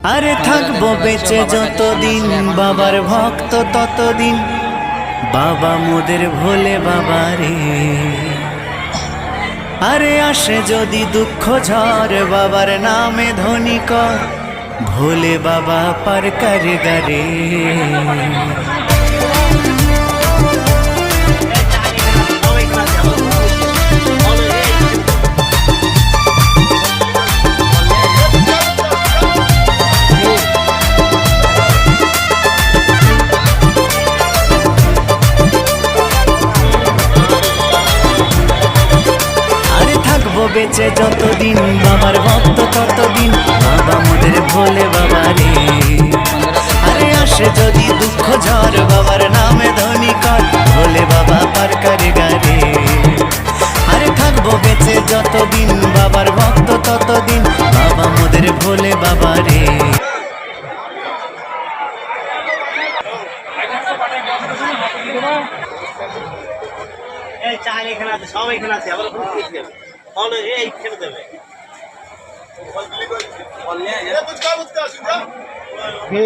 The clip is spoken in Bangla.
আরে থাকবো বেঁচে যতদিন বাবার ভক্ত ততদিন, বাবা মোদের ভোলে বাবা রে। আরে আসে যদি দুঃখ ঝড় বাবার নামে ধ্বনি কর, ভোলে বাবা পার করে গারে। বেঁচে যতদিন বাবার ভক্ত ততদিন, বাবা মোদের ভোলে বাবা রে। আরে আসে যদি দুঃখ ঝড় বাবার নামে ধ্বনি কর, ভোলে বাবা পার করে গারে। আরে থাকবো বেঁচে যতদিন বাবার ভক্ত ততদিন, বাবা মোদের ভোলে বাবা রে। চাল এখানে আছে, সব এখানে আছে, আবার এই খেলে দেবে। কে